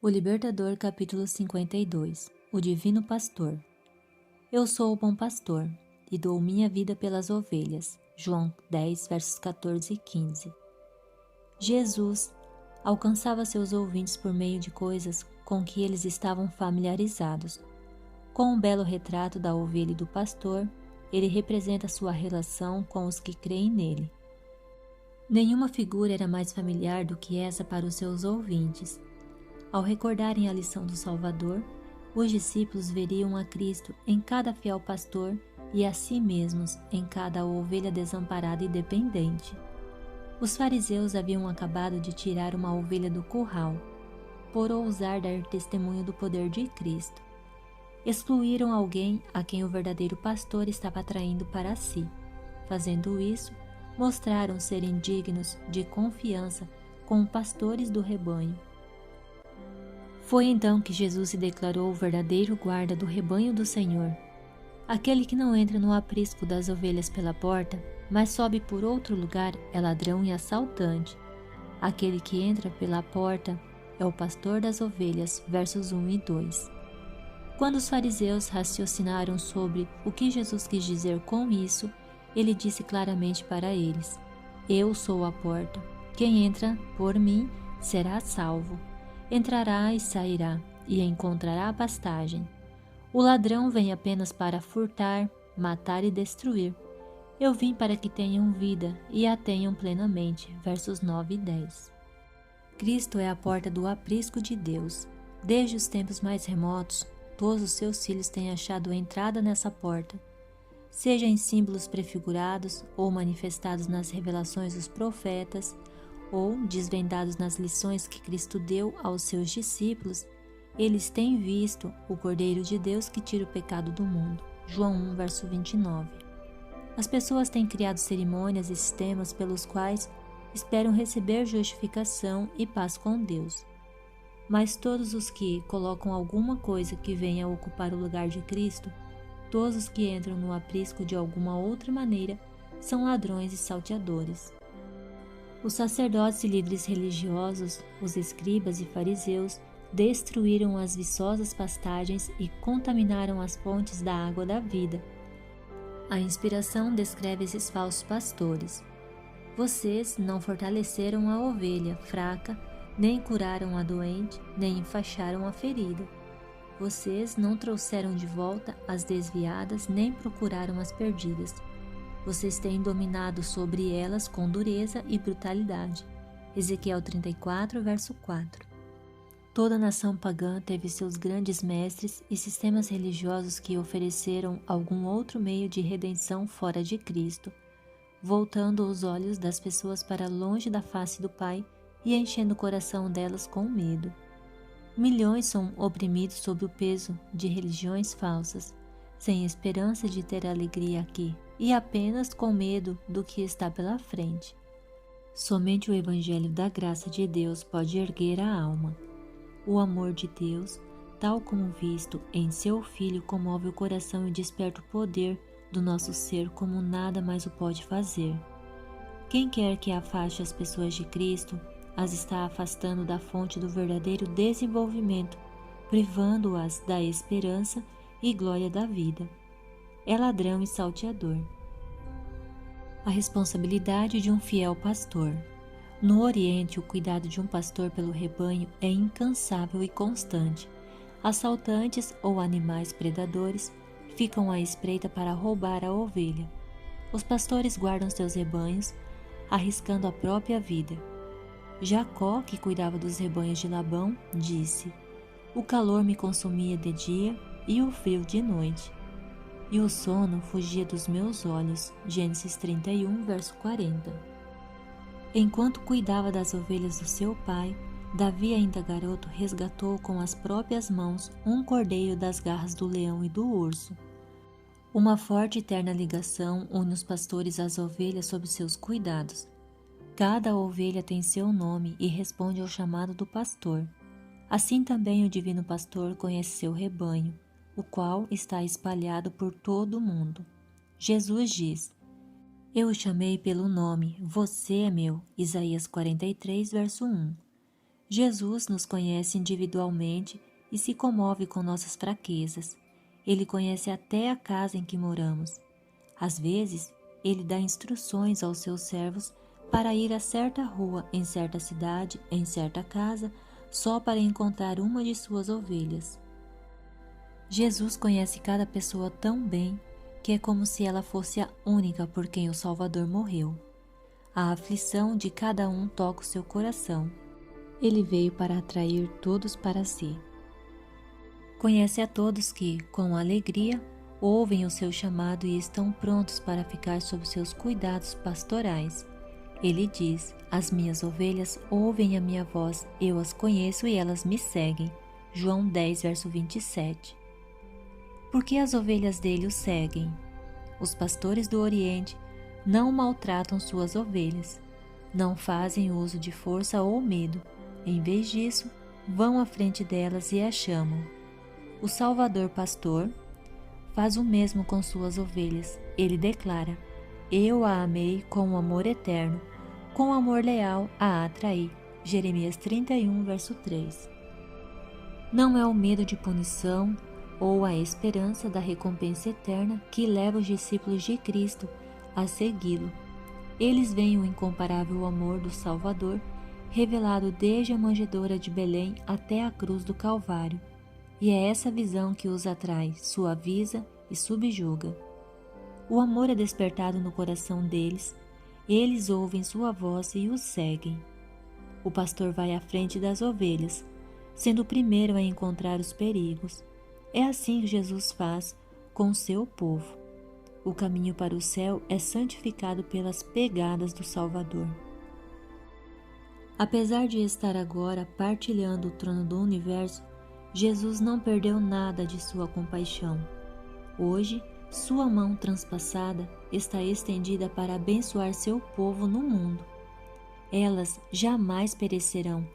O Libertador, capítulo 52. O Divino Pastor. Eu sou o bom pastor, e dou minha vida pelas ovelhas. João 10, versos 14 e 15. Jesus alcançava seus ouvintes por meio de coisas com que eles estavam familiarizados. Com um belo retrato da ovelha e do pastor, ele representa sua relação com os que creem nele. Nenhuma figura era mais familiar do que essa para os seus ouvintes. Ao recordarem a lição do Salvador, os discípulos veriam a Cristo em cada fiel pastor e a si mesmos em cada ovelha desamparada e dependente. Os fariseus haviam acabado de tirar uma ovelha do curral, por ousar dar testemunho do poder de Cristo. Excluíram alguém a quem o verdadeiro pastor estava atraindo para si. Fazendo isso, mostraram serem dignos de confiança como pastores do rebanho. Foi então que Jesus se declarou o verdadeiro guarda do rebanho do Senhor. Aquele que não entra no aprisco das ovelhas pela porta, mas sobe por outro lugar, é ladrão e assaltante. Aquele que entra pela porta é o pastor das ovelhas, versos 1 e 2. Quando os fariseus raciocinaram sobre o que Jesus quis dizer com isso, ele disse claramente para eles: Eu sou a porta. Quem entra por mim será salvo. Entrará e sairá, e encontrará a pastagem. O ladrão vem apenas para furtar, matar e destruir. Eu vim para que tenham vida e a tenham plenamente. Versos 9 e 10. Cristo é a porta do aprisco de Deus. Desde os tempos mais remotos, todos os seus filhos têm achado entrada nessa porta. Seja em símbolos prefigurados ou manifestados nas revelações dos profetas, ou desvendados nas lições que Cristo deu aos seus discípulos, eles têm visto o Cordeiro de Deus que tira o pecado do mundo. João 1, verso 29. As pessoas têm criado cerimônias e sistemas pelos quais esperam receber justificação e paz com Deus. Mas todos os que colocam alguma coisa que venha a ocupar o lugar de Cristo, todos os que entram no aprisco de alguma outra maneira, são ladrões e salteadores. Os sacerdotes e líderes religiosos, os escribas e fariseus, destruíram as viçosas pastagens e contaminaram as fontes da água da vida. A inspiração descreve esses falsos pastores. Vocês não fortaleceram a ovelha fraca, nem curaram a doente, nem enfaixaram a ferida. Vocês não trouxeram de volta as desviadas, nem procuraram as perdidas. Vocês têm dominado sobre elas com dureza e brutalidade. Ezequiel 34, verso 4. Toda nação pagã teve seus grandes mestres e sistemas religiosos que ofereceram algum outro meio de redenção fora de Cristo, voltando os olhos das pessoas para longe da face do Pai e enchendo o coração delas com medo. Milhões são oprimidos sob o peso de religiões falsas, sem esperança de ter alegria aqui, e apenas com medo do que está pela frente. Somente o Evangelho da graça de Deus pode erguer a alma. O amor de Deus, tal como visto em seu Filho, comove o coração e desperta o poder do nosso ser como nada mais o pode fazer. Quem quer que afaste as pessoas de Cristo, as está afastando da fonte do verdadeiro desenvolvimento, privando-as da esperança e glória da vida. É ladrão e salteador. A responsabilidade de um fiel pastor. No Oriente, o cuidado de um pastor pelo rebanho é incansável e constante. Assaltantes ou animais predadores ficam à espreita para roubar a ovelha. Os pastores guardam seus rebanhos, arriscando a própria vida. Jacó, que cuidava dos rebanhos de Labão, disse: O calor me consumia de dia e o frio de noite, e o sono fugia dos meus olhos. Gênesis 31, verso 40. Enquanto cuidava das ovelhas do seu pai, Davi, ainda garoto, resgatou com as próprias mãos um cordeiro das garras do leão e do urso. Uma forte e terna ligação une os pastores às ovelhas sob seus cuidados. Cada ovelha tem seu nome e responde ao chamado do pastor. Assim também o divino pastor conhece seu rebanho, o qual está espalhado por todo o mundo. Jesus diz: Eu o chamei pelo nome, você é meu. Isaías 43, verso 1. Jesus nos conhece individualmente e se comove com nossas fraquezas. Ele conhece até a casa em que moramos. Às vezes, ele dá instruções aos seus servos para ir a certa rua, em certa cidade, em certa casa, só para encontrar uma de suas ovelhas. Jesus conhece cada pessoa tão bem que é como se ela fosse a única por quem o Salvador morreu. A aflição de cada um toca o seu coração. Ele veio para atrair todos para si. Conhece a todos que, com alegria, ouvem o seu chamado e estão prontos para ficar sob seus cuidados pastorais. Ele diz: as minhas ovelhas ouvem a minha voz, eu as conheço e elas me seguem. João 10, verso 27. Porque as ovelhas dele o seguem. Os pastores do Oriente não maltratam suas ovelhas, não fazem uso de força ou medo. Em vez disso, vão à frente delas e as chamam. O Salvador Pastor faz o mesmo com suas ovelhas. Ele declara: eu a amei com um amor eterno, com amor leal a atraí. Jeremias 31, verso 3. Não é o medo de punição ou a esperança da recompensa eterna que leva os discípulos de Cristo a segui-lo. Eles veem o incomparável amor do Salvador, revelado desde a manjedoura de Belém até a cruz do Calvário. E é essa visão que os atrai, suaviza e subjuga. O amor é despertado no coração deles, eles ouvem sua voz e o seguem. O pastor vai à frente das ovelhas, sendo o primeiro a encontrar os perigos. É assim que Jesus faz com o seu povo. O caminho para o céu é santificado pelas pegadas do Salvador. Apesar de estar agora partilhando o trono do universo, Jesus não perdeu nada de sua compaixão. Hoje, sua mão transpassada está estendida para abençoar seu povo no mundo. Elas jamais perecerão,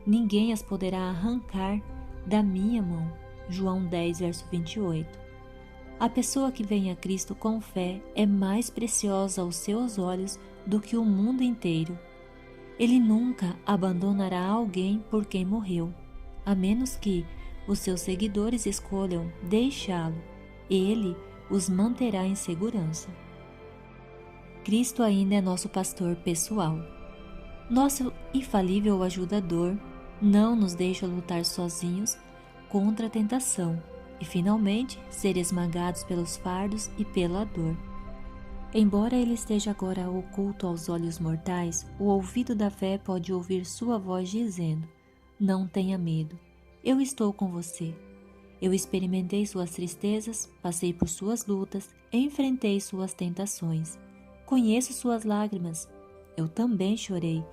ninguém as poderá arrancar da minha mão. João 10, verso 28. A pessoa que vem a Cristo com fé é mais preciosa aos seus olhos do que o mundo inteiro. Ele nunca abandonará alguém por quem morreu, a menos que os seus seguidores escolham deixá-lo. Ele os manterá em segurança. Cristo ainda é nosso pastor pessoal. Nosso infalível ajudador não nos deixa lutar sozinhos contra a tentação e, finalmente, ser esmagados pelos fardos e pela dor. Embora ele esteja agora oculto aos olhos mortais, o ouvido da fé pode ouvir sua voz dizendo: não tenha medo, eu estou com você. Eu experimentei suas tristezas, passei por suas lutas, enfrentei suas tentações. Conheço suas lágrimas, eu também chorei.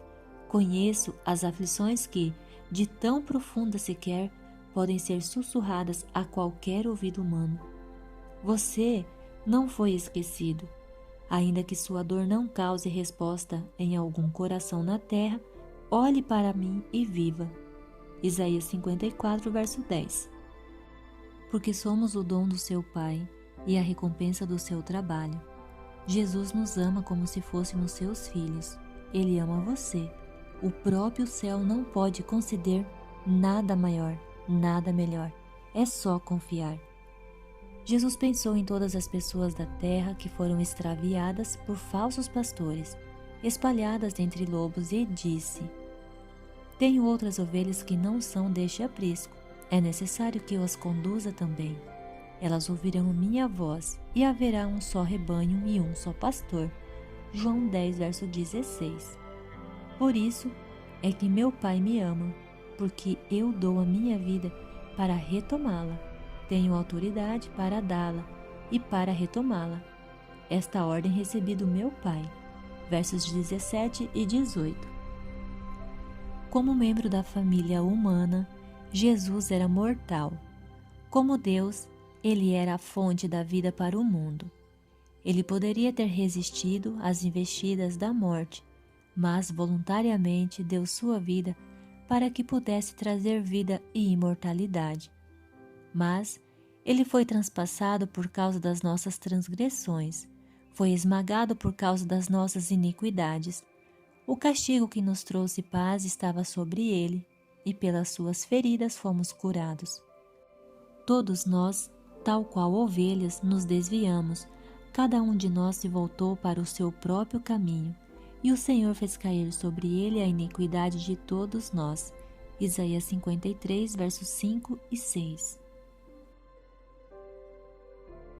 Conheço as aflições que, de tão profunda sequer, podem ser sussurradas a qualquer ouvido humano. Você não foi esquecido. Ainda que sua dor não cause resposta em algum coração na terra, olhe para mim e viva. Isaías 54, verso 10. Porque somos o dom do seu Pai e a recompensa do seu trabalho. Jesus nos ama como se fôssemos seus filhos. Ele ama você. O próprio céu não pode conceder nada maior, nada melhor. É só confiar. Jesus pensou em todas as pessoas da terra que foram extraviadas por falsos pastores, espalhadas entre lobos, e disse: tenho outras ovelhas que não são deste aprisco. É necessário que eu as conduza também. Elas ouvirão minha voz, e haverá um só rebanho e um só pastor. João 10, verso 16. Por isso é que meu Pai me ama, porque eu dou a minha vida para retomá-la. Tenho autoridade para dá-la e para retomá-la. Esta ordem recebi do meu Pai. Versos 17 e 18. Como membro da família humana, Jesus era mortal. Como Deus, ele era a fonte da vida para o mundo. Ele poderia ter resistido às investidas da morte, mas voluntariamente deu sua vida para que pudesse trazer vida e imortalidade. Mas ele foi transpassado por causa das nossas transgressões, foi esmagado por causa das nossas iniquidades. O castigo que nos trouxe paz estava sobre ele, e pelas suas feridas fomos curados. Todos nós, tal qual ovelhas, nos desviamos, cada um de nós se voltou para o seu próprio caminho, e o Senhor fez cair sobre ele a iniquidade de todos nós. Isaías 53, versos 5 e 6.